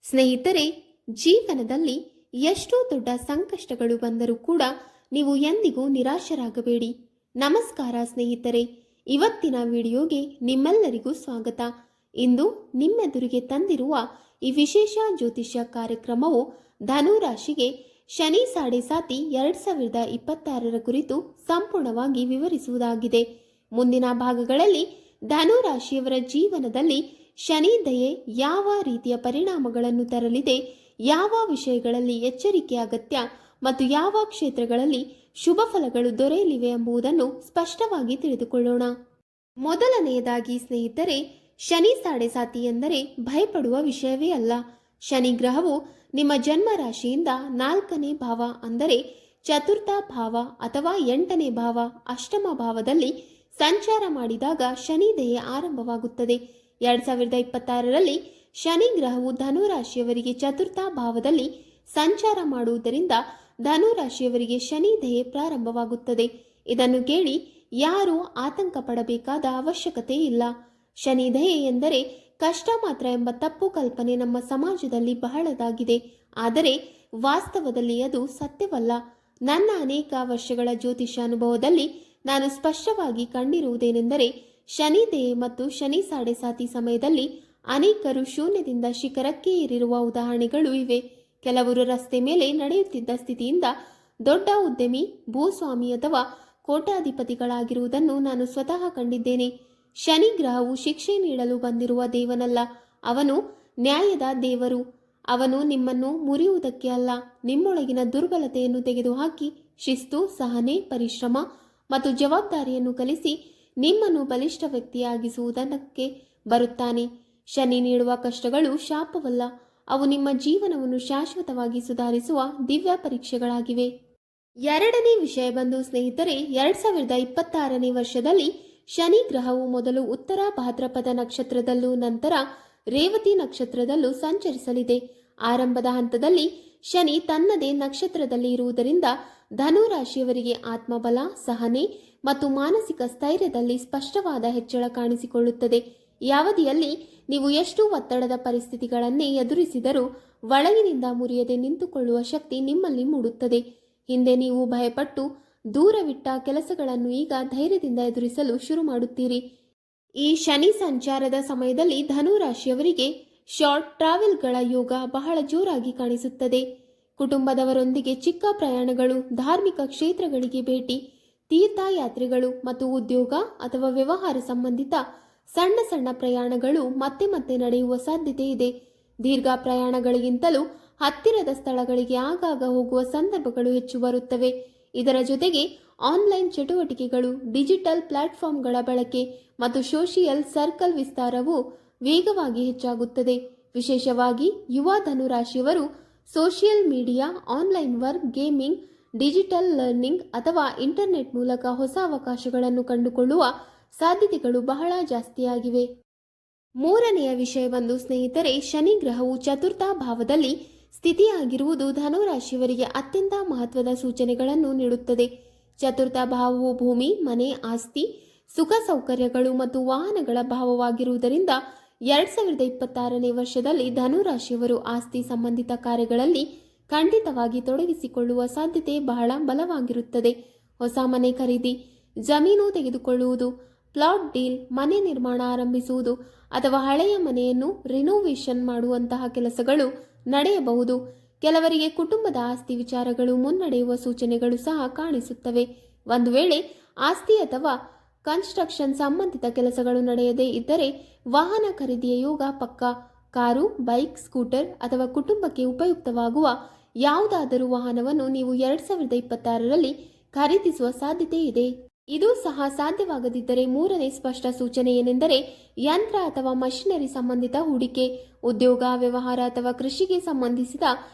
ಸ್ನೇಹಿತರೆ, ಜೀವನದಲ್ಲಿ ಎಷ್ಟೋ ದೊಡ್ಡ ಸಂಕಷ್ಟಗಳು ಬಂದರೂ ಕೂಡ ನೀವು ಎಂದಿಗೂ ನಿರಾಶರಾಗಬೇಡಿ. ನಮಸ್ಕಾರ ಸ್ನೇಹಿತರೆ, ಇವತ್ತಿನ ವಿಡಿಯೋಗೆ ನಿಮ್ಮೆಲ್ಲರಿಗೂ ಸ್ವಾಗತ. ಇಂದು ನಿಮ್ಮೆದುರಿಗೆ ತಂದಿರುವ ಈ ವಿಶೇಷ ಜ್ಯೋತಿಷ್ಯ ಕಾರ್ಯಕ್ರಮವು ಧನು ರಾಶಿಗೆ ಶನಿ ಸಾಡೆ ಸಾತಿ 2026 ಕುರಿತು ಸಂಪೂರ್ಣವಾಗಿ ವಿವರಿಸುವುದಾಗಿದೆ. ಮುಂದಿನ ಭಾಗಗಳಲ್ಲಿ ಧನು ರಾಶಿಯವರ ಜೀವನದಲ್ಲಿ ಶನಿ ದಯೆ ಯಾವ ರೀತಿಯ ಪರಿಣಾಮಗಳನ್ನು ತರಲಿದೆ, ಯಾವ ವಿಷಯಗಳಲ್ಲಿ ಎಚ್ಚರಿಕೆ ಅಗತ್ಯ ಮತ್ತು ಯಾವ ಕ್ಷೇತ್ರಗಳಲ್ಲಿ ಶುಭ ಫಲಗಳು ದೊರೆಯಲಿವೆ ಎಂಬುದನ್ನು ಸ್ಪಷ್ಟವಾಗಿ ತಿಳಿದುಕೊಳ್ಳೋಣ. ಮೊದಲನೆಯದಾಗಿ ಸ್ನೇಹಿತರೆ, ಶನಿ ಸಾಡೆ ಸಾತಿ ಎಂದರೆ ಭಯಪಡುವ ವಿಷಯವೇ ಅಲ್ಲ. ಶನಿ ಗ್ರಹವು ನಿಮ್ಮ ಜನ್ಮ ರಾಶಿಯಿಂದ 4ನೇ ಭಾವ ಅಂದರೆ ಚತುರ್ಥ ಭಾವ ಅಥವಾ 8ನೇ ಭಾವ ಅಷ್ಟಮ ಭಾವದಲ್ಲಿ ಸಂಚಾರ ಮಾಡಿದಾಗ ಶನಿ ದಯೆ ಆರಂಭವಾಗುತ್ತದೆ. 2026ರಲ್ಲಿ ಶನಿ ಗ್ರಹವು ಧನು ರಾಶಿಯವರಿಗೆ ಚತುರ್ಥ ಭಾವದಲ್ಲಿ ಸಂಚಾರ ಮಾಡುವುದರಿಂದ ಧನು ರಾಶಿಯವರಿಗೆ ಶನಿ ದಯೆ ಪ್ರಾರಂಭವಾಗುತ್ತದೆ. ಇದನ್ನು ಕೇಳಿ ಯಾರೂ ಆತಂಕ ಪಡಬೇಕಾದ ಅವಶ್ಯಕತೆ ಇಲ್ಲ. ಶನಿ ದಯೆ ಎಂದರೆ ಕಷ್ಟ ಮಾತ್ರ ಎಂಬ ತಪ್ಪು ಕಲ್ಪನೆ ನಮ್ಮ ಸಮಾಜದಲ್ಲಿ ಬಹಳದಾಗಿದೆ. ಆದರೆ ವಾಸ್ತವದಲ್ಲಿ ಅದು ಸತ್ಯವಲ್ಲ. ನನ್ನ ಅನೇಕ ವರ್ಷಗಳ ಜ್ಯೋತಿಷ್ಯ ಅನುಭವದಲ್ಲಿ ನಾನು ಸ್ಪಷ್ಟವಾಗಿ ಕಂಡಿರುವುದೇನೆಂದರೆ, ಶನಿ ದಯೆ ಮತ್ತು ಶನಿ ಸಾಡೆ ಸಾತಿ ಸಮಯದಲ್ಲಿ ಅನೇಕರು ಶೂನ್ಯದಿಂದ ಶಿಖರಕ್ಕೆ ಏರಿರುವ ಉದಾಹರಣೆಗಳು ಇವೆ. ಕೆಲವರು ರಸ್ತೆ ಮೇಲೆ ನಡೆಯುತ್ತಿದ್ದ ಸ್ಥಿತಿಯಿಂದ ದೊಡ್ಡ ಉದ್ಯಮಿ, ಭೂಸ್ವಾಮಿ ಅಥವಾ ಕೋಟ್ಯಾಧಿಪತಿಗಳಾಗಿರುವುದನ್ನು ನಾನು ಸ್ವತಃ ಕಂಡಿದ್ದೇನೆ. ಶನಿ ಗ್ರಹವು ಶಿಕ್ಷೆ ನೀಡಲು ಬಂದಿರುವ ದೇವನಲ್ಲ, ಅವನು ನ್ಯಾಯದ ದೇವರು. ಅವನು ನಿಮ್ಮನ್ನು ಮುರಿಯುವುದಕ್ಕೆ ಅಲ್ಲ, ನಿಮ್ಮೊಳಗಿನ ದುರ್ಬಲತೆಯನ್ನು ತೆಗೆದುಹಾಕಿ ಶಿಸ್ತು, ಸಹನೆ, ಪರಿಶ್ರಮ ಮತ್ತು ಜವಾಬ್ದಾರಿಯನ್ನು ಕಲಿಸಿ ನಿಮ್ಮನ್ನು ಬಲಿಷ್ಠ ವ್ಯಕ್ತಿಯಾಗಿಸುವುದಕ್ಕೆ ಬರುತ್ತಾನೆ. ಶನಿ ನೀಡುವ ಕಷ್ಟಗಳು ಶಾಪವಲ್ಲ, ಅವು ನಿಮ್ಮ ಜೀವನವನ್ನು ಶಾಶ್ವತವಾಗಿ ಸುಧಾರಿಸುವ ದಿವ್ಯ ಪರೀಕ್ಷೆಗಳಾಗಿವೆ. ಎರಡನೇ ವಿಷಯ ಬಂದು ಸ್ನೇಹಿತರೆ, 2026ನೇ ವರ್ಷದಲ್ಲಿ ಶನಿ ಗ್ರಹವು ಮೊದಲು ಉತ್ತರ ಭಾದ್ರಪದ ನಕ್ಷತ್ರದಲ್ಲೂ ನಂತರ ರೇವತಿ ನಕ್ಷತ್ರದಲ್ಲೂ ಸಂಚರಿಸಲಿದೆ. ಆರಂಭದ ಹಂತದಲ್ಲಿ ಶನಿ ತನ್ನದೇ ನಕ್ಷತ್ರದಲ್ಲಿ ಇರುವುದರಿಂದ ಧನು ರಾಶಿಯವರಿಗೆ ಆತ್ಮಬಲ, ಸಹನೆ ಮತ್ತು ಮಾನಸಿಕ ಸ್ಥೈರ್ಯದಲ್ಲಿ ಸ್ಪಷ್ಟವಾದ ಹೆಚ್ಚಳ ಕಾಣಿಸಿಕೊಳ್ಳುತ್ತದೆ. ಈ ಅವಧಿಯಲ್ಲಿ ನೀವು ಎಷ್ಟು ಒತ್ತಡದ ಪರಿಸ್ಥಿತಿಗಳನ್ನೇ ಎದುರಿಸಿದರೂ ಒಳಗಿನಿಂದ ಮುರಿಯದೆ ನಿಂತುಕೊಳ್ಳುವ ಶಕ್ತಿ ನಿಮ್ಮಲ್ಲಿ ಮೂಡುತ್ತದೆ. ಹಿಂದೆ ನೀವು ಭಯಪಟ್ಟು ದೂರವಿಟ್ಟ ಕೆಲಸಗಳನ್ನು ಈಗ ಧೈರ್ಯದಿಂದ ಎದುರಿಸಲು ಶುರು ಮಾಡುತ್ತೀರಿ. ಈ ಶನಿ ಸಂಚಾರದ ಸಮಯದಲ್ಲಿ ಧನು ರಾಶಿಯವರಿಗೆ ಶಾರ್ಟ್ ಟ್ರಾವೆಲ್ಗಳ ಯೋಗ ಬಹಳ ಜೋರಾಗಿ ಕಾಣಿಸುತ್ತದೆ. ಕುಟುಂಬದವರೊಂದಿಗೆ ಚಿಕ್ಕ ಪ್ರಯಾಣಗಳು, ಧಾರ್ಮಿಕ ಕ್ಷೇತ್ರಗಳಿಗೆ ಭೇಟಿ, ತೀರ್ಥಯಾತ್ರೆಗಳು ಮತ್ತು ಉದ್ಯೋಗ ಅಥವಾ ವ್ಯವಹಾರ ಸಂಬಂಧಿತ ಸಣ್ಣ ಸಣ್ಣ ಪ್ರಯಾಣಗಳು ಮತ್ತೆ ಮತ್ತೆ ನಡೆಯುವ ಸಾಧ್ಯತೆ ಇದೆ. ದೀರ್ಘ ಪ್ರಯಾಣಗಳಿಗಿಂತಲೂ ಹತ್ತಿರದ ಸ್ಥಳಗಳಿಗೆ ಆಗಾಗ ಹೋಗುವ ಸಂದರ್ಭಗಳು ಹೆಚ್ಚು ಬರುತ್ತವೆ. ಇದರ ಜೊತೆಗೆ ಆನ್ಲೈನ್ ಚಟುವಟಿಕೆಗಳು, ಡಿಜಿಟಲ್ ಪ್ಲಾಟ್ಫಾರ್ಮ್ಗಳ ಬಳಕೆ ಮತ್ತು ಸೋಷಿಯಲ್ ಸರ್ಕಲ್ ವಿಸ್ತಾರವು ವೇಗವಾಗಿ ಹೆಚ್ಚಾಗುತ್ತದೆ. ವಿಶೇಷವಾಗಿ ಯುವ ಧನು ರಾಶಿಯವರು social media, online work, gaming, digital learning ಅಥವಾ ಇಂಟರ್ನೆಟ್ ಮೂಲಕ ಹೊಸ ಅವಕಾಶಗಳನ್ನು ಕಂಡುಕೊಳ್ಳುವ ಸಾಧ್ಯತೆಗಳು ಬಹಳ ಜಾಸ್ತಿಯಾಗಿವೆ. ಮೂರನೆಯ ವಿಷಯ ಬಂದು ಸ್ನೇಹಿತರೆ, ಶನಿ ಗ್ರಹವು ಚತುರ್ಥ ಭಾವದಲ್ಲಿ ಸ್ಥಿತಿಯಾಗಿರುವುದು ಧನು ರಾಶಿಯವರಿಗೆ ಅತ್ಯಂತ ಮಹತ್ವದ ಸೂಚನೆಗಳನ್ನು ನೀಡುತ್ತದೆ. ಚತುರ್ಥ ಭಾವವು ಭೂಮಿ, ಮನೆ, ಆಸ್ತಿ, ಸುಖ ಸೌಕರ್ಯಗಳು ಮತ್ತು ವಾಹನಗಳ ಭಾವವಾಗಿರುವುದರಿಂದ 2026ನೇ ವರ್ಷದಲ್ಲಿ ಧನು ರಾಶಿಯವರು ಆಸ್ತಿ ಸಂಬಂಧಿತ ಕಾರ್ಯಗಳಲ್ಲಿ ಖಂಡಿತವಾಗಿ ತೊಡಗಿಸಿಕೊಳ್ಳುವ ಸಾಧ್ಯತೆ ಬಹಳ ಬಲವಾಗಿರುತ್ತದೆ. ಹೊಸ ಮನೆ ಖರೀದಿ, ಜಮೀನು ತೆಗೆದುಕೊಳ್ಳುವುದು, ಪ್ಲಾಟ್ ಡೀಲ್, ಮನೆ ನಿರ್ಮಾಣ ಆರಂಭಿಸುವುದು ಅಥವಾ ಹಳೆಯ ಮನೆಯನ್ನು ರಿನೋವೇಷನ್ ಮಾಡುವಂತಹ ಕೆಲಸಗಳು ನಡೆಯಬಹುದು. ಕೆಲವರಿಗೆ ಕುಟುಂಬದ ಆಸ್ತಿ ವಿಚಾರಗಳು ಮುನ್ನಡೆಯುವ ಸೂಚನೆಗಳು ಸಹ ಕಾಣಿಸುತ್ತವೆ. ಒಂದು ವೇಳೆ ಆಸ್ತಿ ಅಥವಾ ಕನ್ಸ್ಟ್ರಕ್ಷನ್ ಸಂಬಂಧಿತ ಕೆಲಸಗಳು ನಡೆಯದೇ ಇದ್ದರೆ ವಾಹನ ಖರೀದಿಯ ಯೋಗ ಪಕ್ಕಾ. ಕಾರು, ಬೈಕ್, ಸ್ಕೂಟರ್ ಅಥವಾ ಕುಟುಂಬಕ್ಕೆ ಉಪಯುಕ್ತವಾಗುವ ಯಾವುದಾದರೂ ವಾಹನವನ್ನು ನೀವು 2026ರಲ್ಲಿ ಖರೀದಿಸುವ ಸಾಧ್ಯತೆ ಇದೆ. ಇದು ಸಹ ಸಾಧ್ಯವಾಗದಿದ್ದರೆ ಮೂರನೇ ಸ್ಪಷ್ಟ ಸೂಚನೆ ಏನೆಂದರೆ, ಯಂತ್ರ ಅಥವಾ ಮಷಿನರಿ ಸಂಬಂಧಿತ ಹೂಡಿಕೆ, ಉದ್ಯೋಗ, ವ್ಯವಹಾರ ಅಥವಾ ಕೃಷಿಗೆ ಸಂಬಂಧಿಸಿದ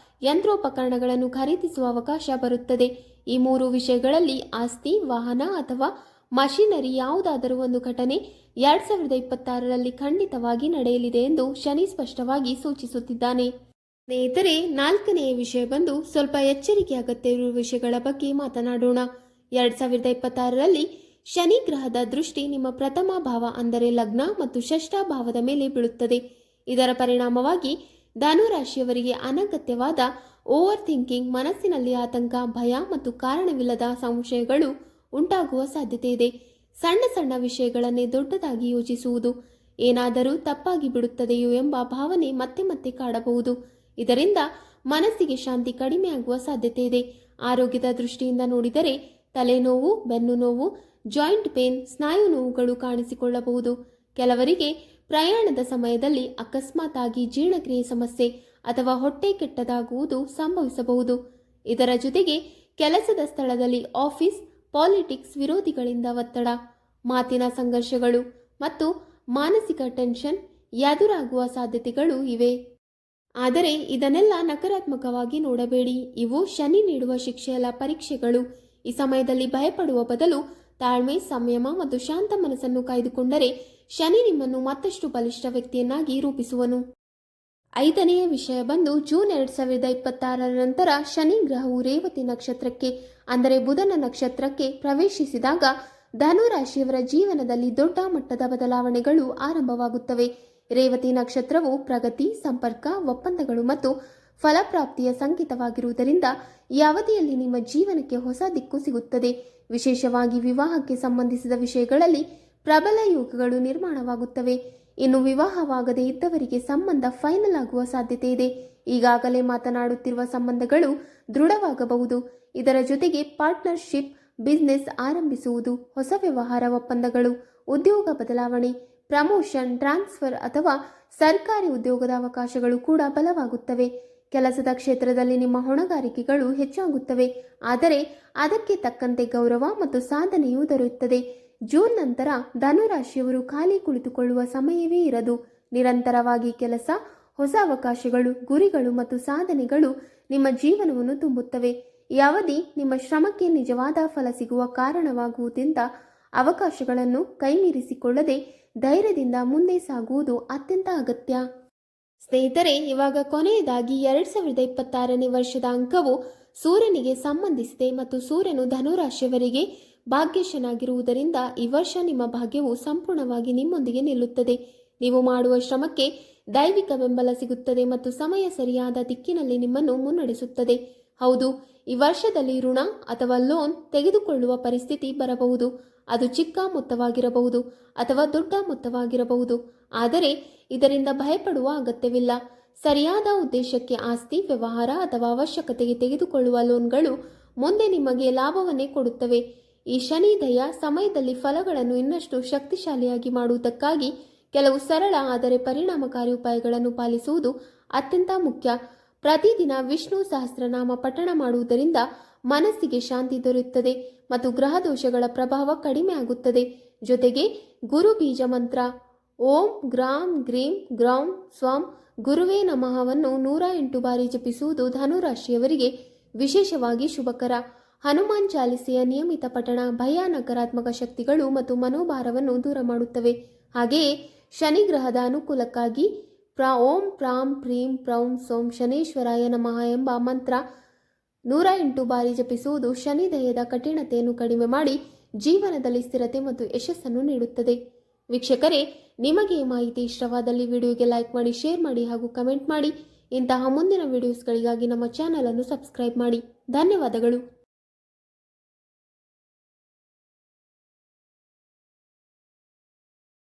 ಯಂತ್ರೋಪಕರಣಗಳನ್ನು ಖರೀದಿಸುವ ಅವಕಾಶ ಬರುತ್ತದೆ. ಈ ಮೂರು ವಿಷಯಗಳಲ್ಲಿ ಆಸ್ತಿ, ವಾಹನ ಅಥವಾ ಮಷಿನರಿ ಯಾವುದಾದರೂ ಒಂದು ಘಟನೆ 2026ರಲ್ಲಿ ಖಂಡಿತವಾಗಿ ನಡೆಯಲಿದೆ ಎಂದು ಶನಿ ಸ್ಪಷ್ಟವಾಗಿ ಸೂಚಿಸುತ್ತಿದ್ದಾನೆ. ಸ್ನೇಹಿತರೆ, ನಾಲ್ಕನೆಯ ವಿಷಯ ಬಂದು ಸ್ವಲ್ಪ ಎಚ್ಚರಿಕೆ ಅಗತ್ಯವಿರುವ ವಿಷಯಗಳ ಬಗ್ಗೆ ಮಾತನಾಡೋಣ. 2026ರಲ್ಲಿ ಶನಿ ಗ್ರಹದ ದೃಷ್ಟಿ ನಿಮ್ಮ ಪ್ರಥಮ ಭಾವ ಅಂದರೆ ಲಗ್ನ ಮತ್ತು ಷಷ್ಠ ಭಾವದ ಮೇಲೆ ಬೀಳುತ್ತದೆ. ಇದರ ಪರಿಣಾಮವಾಗಿ ಧನು ರಾಶಿಯವರಿಗೆ ಅನಗತ್ಯವಾದ ಓವರ್ ಥಿಂಕಿಂಗ್, ಮನಸ್ಸಿನಲ್ಲಿ ಆತಂಕ, ಭಯ ಮತ್ತು ಕಾರಣವಿಲ್ಲದ ಸಂಶಯಗಳು ಉಂಟಾಗುವ ಸಾಧ್ಯತೆ ಇದೆ. ಸಣ್ಣ ಸಣ್ಣ ವಿಷಯಗಳನ್ನೇ ದೊಡ್ಡದಾಗಿ ಯೋಚಿಸುವುದು, ಏನಾದರೂ ತಪ್ಪಾಗಿ ಬಿಡುತ್ತದೆಯೋ ಎಂಬ ಭಾವನೆ ಮತ್ತೆ ಮತ್ತೆ ಕಾಡಬಹುದು. ಇದರಿಂದ ಮನಸ್ಸಿಗೆ ಶಾಂತಿ ಕಡಿಮೆಯಾಗುವ ಸಾಧ್ಯತೆ ಇದೆ. ಆರೋಗ್ಯದ ದೃಷ್ಟಿಯಿಂದ ನೋಡಿದರೆ ತಲೆನೋವು, ಬೆನ್ನು ನೋವು, ಜಾಯಿಂಟ್ ಪೇನ್, ಸ್ನಾಯು ನೋವುಗಳು ಕಾಣಿಸಿಕೊಳ್ಳಬಹುದು. ಕೆಲವರಿಗೆ ಪ್ರಯಾಣದ ಸಮಯದಲ್ಲಿ ಅಕಸ್ಮಾತ್ ಆಗಿ ಜೀರ್ಣಕ್ರಿಯೆ ಸಮಸ್ಯೆ ಅಥವಾ ಹೊಟ್ಟೆ ಕೆಟ್ಟದಾಗುವುದು ಸಂಭವಿಸಬಹುದು. ಇದರ ಜೊತೆಗೆ ಕೆಲಸದ ಸ್ಥಳದಲ್ಲಿ ಆಫೀಸ್, ಪಾಲಿಟಿಕ್ಸ್, ವಿರೋಧಿಗಳಿಂದ ಒತ್ತಡ, ಮಾತಿನ ಸಂಘರ್ಷಗಳು ಮತ್ತು ಮಾನಸಿಕ ಟೆನ್ಷನ್ ಎದುರಾಗುವ ಸಾಧ್ಯತೆಗಳು ಇವೆ. ಆದರೆ ಇದನ್ನೆಲ್ಲ ನಕಾರಾತ್ಮಕವಾಗಿ ನೋಡಬೇಡಿ. ಇವು ಶನಿ ನೀಡುವ ಶಿಕ್ಷೆಯಲ್ಲ, ಪರೀಕ್ಷೆಗಳು. ಈ ಸಮಯದಲ್ಲಿ ಭಯಪಡುವ ಬದಲು ತಾಳ್ಮೆ, ಸಂಯಮ ಮತ್ತು ಶಾಂತ ಮನಸ್ಸನ್ನು ಕಾಯ್ದುಕೊಂಡರೆ ಶನಿ ನಿಮ್ಮನ್ನು ಮತ್ತಷ್ಟು ಬಲಿಷ್ಠ ವ್ಯಕ್ತಿಯನ್ನಾಗಿ ರೂಪಿಸುವನು. 5ನೆಯ ವಿಷಯ ಬಂದು ಜೂನ್ 2026 ನಂತರ ಶನಿ ಗ್ರಹವು ರೇವತಿ ನಕ್ಷತ್ರಕ್ಕೆ ಅಂದರೆ ಬುಧನ ನಕ್ಷತ್ರಕ್ಕೆ ಪ್ರವೇಶಿಸಿದಾಗ ಧನು ರಾಶಿಯವರ ಜೀವನದಲ್ಲಿ ದೊಡ್ಡ ಮಟ್ಟದ ಬದಲಾವಣೆಗಳು ಆರಂಭವಾಗುತ್ತವೆ. ರೇವತಿ ನಕ್ಷತ್ರವು ಪ್ರಗತಿ, ಸಂಪರ್ಕ, ಒಪ್ಪಂದಗಳು ಮತ್ತು ಫಲಪ್ರಾಪ್ತಿಯ ಸಂಕೇತವಾಗಿರುವುದರಿಂದ ಈ ಅವಧಿಯಲ್ಲಿ ನಿಮ್ಮ ಜೀವನಕ್ಕೆ ಹೊಸ ದಿಕ್ಕು ಸಿಗುತ್ತದೆ. ವಿಶೇಷವಾಗಿ ವಿವಾಹಕ್ಕೆ ಸಂಬಂಧಿಸಿದ ವಿಷಯಗಳಲ್ಲಿ ಪ್ರಬಲ ಯೋಗಗಳು ನಿರ್ಮಾಣವಾಗುತ್ತವೆ. ಇನ್ನು ವಿವಾಹವಾಗದೇ ಇದ್ದವರಿಗೆ ಸಂಬಂಧ ಫೈನಲ್ ಆಗುವ ಸಾಧ್ಯತೆ ಇದೆ. ಈಗಾಗಲೇ ಮಾತನಾಡುತ್ತಿರುವ ಸಂಬಂಧಗಳು ದೃಢವಾಗಬಹುದು. ಇದರ ಜೊತೆಗೆ ಪಾರ್ಟ್ನರ್ಶಿಪ್, ಬಿಸ್ನೆಸ್ ಆರಂಭಿಸುವುದು, ಹೊಸ ವ್ಯವಹಾರ ಒಪ್ಪಂದಗಳು, ಉದ್ಯೋಗ ಬದಲಾವಣೆ, ಪ್ರಮೋಷನ್, ಟ್ರಾನ್ಸ್ಫರ್ ಅಥವಾ ಸರ್ಕಾರಿ ಉದ್ಯೋಗದ ಅವಕಾಶಗಳು ಕೂಡ ಬಲವಾಗುತ್ತವೆ. ಕೆಲಸದ ಕ್ಷೇತ್ರದಲ್ಲಿ ನಿಮ್ಮ ಹೊಣೆಗಾರಿಕೆಗಳು ಹೆಚ್ಚಾಗುತ್ತವೆ, ಆದರೆ ಅದಕ್ಕೆ ತಕ್ಕಂತೆ ಗೌರವ ಮತ್ತು ಸಾಧನೆಯೂ ದೊರೆಯುತ್ತದೆ. ಜೂನ್ ನಂತರ ಧನುರಾಶಿಯವರು ಖಾಲಿ ಕುಳಿತುಕೊಳ್ಳುವ ಸಮಯವೇ ಇರದು. ನಿರಂತರವಾಗಿ ಕೆಲಸ, ಹೊಸ ಅವಕಾಶಗಳು, ಗುರಿಗಳು ಮತ್ತು ಸಾಧನೆಗಳು ನಿಮ್ಮ ಜೀವನವನ್ನು ತುಂಬುತ್ತವೆ. ಈ ಅವಧಿ ನಿಮ್ಮ ಶ್ರಮಕ್ಕೆ ನಿಜವಾದ ಫಲ ಸಿಗುವ ಕಾರಣವಾಗುವುದರಿಂದ ಅವಕಾಶಗಳನ್ನು ಕೈಮೀರಿಸಿಕೊಳ್ಳದೆ ಧೈರ್ಯದಿಂದ ಮುಂದೆ ಸಾಗುವುದು ಅತ್ಯಂತ ಅಗತ್ಯ. ಸ್ನೇಹಿತರೆ, ಇವಾಗ ಕೊನೆಯದಾಗಿ 2026ನೇ ವರ್ಷದ ಅಂಕವು ಸೂರ್ಯನಿಗೆ ಸಂಬಂಧಿಸಿದೆ ಮತ್ತು ಸೂರ್ಯನು ಧನುರಾಶಿಯವರಿಗೆ ಭಾಗ್ಯಶನಾಗಿರುವುದರಿಂದ ಈ ವರ್ಷ ನಿಮ್ಮ ಭಾಗ್ಯವು ಸಂಪೂರ್ಣವಾಗಿ ನಿಮ್ಮೊಂದಿಗೆ ನಿಲ್ಲುತ್ತದೆ. ನೀವು ಮಾಡುವ ಶ್ರಮಕ್ಕೆ ದೈವಿಕ ಬೆಂಬಲ ಸಿಗುತ್ತದೆ ಮತ್ತು ಸಮಯ ಸರಿಯಾದ ದಿಕ್ಕಿನಲ್ಲಿ ನಿಮ್ಮನ್ನು ಮುನ್ನಡೆಸುತ್ತದೆ. ಹೌದು, ಈ ವರ್ಷದಲ್ಲಿ ಋಣ ಅಥವಾ ಲೋನ್ ತೆಗೆದುಕೊಳ್ಳುವ ಪರಿಸ್ಥಿತಿ ಬರಬಹುದು. ಅದು ಚಿಕ್ಕ ಮೊತ್ತವಾಗಿರಬಹುದು ಅಥವಾ ದೊಡ್ಡ ಮೊತ್ತವಾಗಿರಬಹುದು. ಆದರೆ ಇದರಿಂದ ಭಯಪಡುವ ಅಗತ್ಯವಿಲ್ಲ. ಸರಿಯಾದ ಉದ್ದೇಶಕ್ಕೆ ಆಸ್ತಿ, ವ್ಯವಹಾರ ಅಥವಾ ಅವಶ್ಯಕತೆಗೆ ತೆಗೆದುಕೊಳ್ಳುವ ಲೋನ್ಗಳು ಮುಂದೆ ನಿಮಗೆ ಲಾಭವನ್ನೇ ಕೊಡುತ್ತವೆ. ಈ ಶನಿ ದಯ ಸಮಯದಲ್ಲಿ ಫಲಗಳನ್ನು ಇನ್ನಷ್ಟು ಶಕ್ತಿಶಾಲಿಯಾಗಿ ಮಾಡುವುದಕ್ಕಾಗಿ ಕೆಲವು ಸರಳ ಆದರೆ ಪರಿಣಾಮಕಾರಿ ಉಪಾಯಗಳನ್ನು ಪಾಲಿಸುವುದು ಅತ್ಯಂತ ಮುಖ್ಯ. ಪ್ರತಿದಿನ ವಿಷ್ಣು ಸಹಸ್ರನಾಮ ಪಠಣ ಮಾಡುವುದರಿಂದ ಮನಸ್ಸಿಗೆ ಶಾಂತಿ ದೊರೆಯುತ್ತದೆ ಮತ್ತು ಗ್ರಹ ದೋಷಗಳ ಪ್ರಭಾವ ಕಡಿಮೆ ಆಗುತ್ತದೆ. ಜೊತೆಗೆ ಗುರು ಬೀಜ ಮಂತ್ರ ಓಂ ಗ್ರಾಂ ಗ್ರೀಂ ಗ್ರೌಂ ಸ್ವಂ ಗುರುವೇ ನಮಃವನ್ನು 108 ಬಾರಿ ಜಪಿಸುವುದು ಧನುರಾಶಿಯವರಿಗೆ ವಿಶೇಷವಾಗಿ ಶುಭಕರ. ಹನುಮಾನ್ ಚಾಲಿಸೆಯ ನಿಯಮಿತ ಪಠಣ ಭಯ, ನಕಾರಾತ್ಮಕ ಶಕ್ತಿಗಳು ಮತ್ತು ಮನೋಭಾರವನ್ನು ದೂರ ಮಾಡುತ್ತವೆ. ಹಾಗೆಯೇ ಶನಿ ಗ್ರಹದ ಅನುಕೂಲಕ್ಕಾಗಿ ಓಂ ಪ್ರಾಂ ಪ್ರೀಂ ಪ್ರೌಂ ಸೋಂ ಶನೇಶ್ವರಾಯ ನಮಃ ಎಂಬ ಮಂತ್ರ 108 ಬಾರಿ ಜಪಿಸುವುದು ಶನಿ ದಯದ ಕಠಿಣತೆಯನ್ನು ಕಡಿಮೆ ಮಾಡಿ ಜೀವನದಲ್ಲಿ ಸ್ಥಿರತೆ ಮತ್ತು ಯಶಸ್ಸನ್ನು ನೀಡುತ್ತದೆ. ವೀಕ್ಷಕರೇ, ನಿಮಗೆ ಈ ಮಾಹಿತಿ ಇಷ್ಟವಾದಲ್ಲಿ ವಿಡಿಯೋಗೆ ಲೈಕ್ ಮಾಡಿ, ಶೇರ್ ಮಾಡಿ ಹಾಗೂ ಕಮೆಂಟ್ ಮಾಡಿ. ಇಂತಹ ಮುಂದಿನ ವಿಡಿಯೋಸ್ಗಳಿಗಾಗಿ ನಮ್ಮ ಚಾನಲ್ ಅನ್ನು ಸಬ್ಸ್ಕ್ರೈಬ್ ಮಾಡಿ. ಧನ್ಯವಾದಗಳು.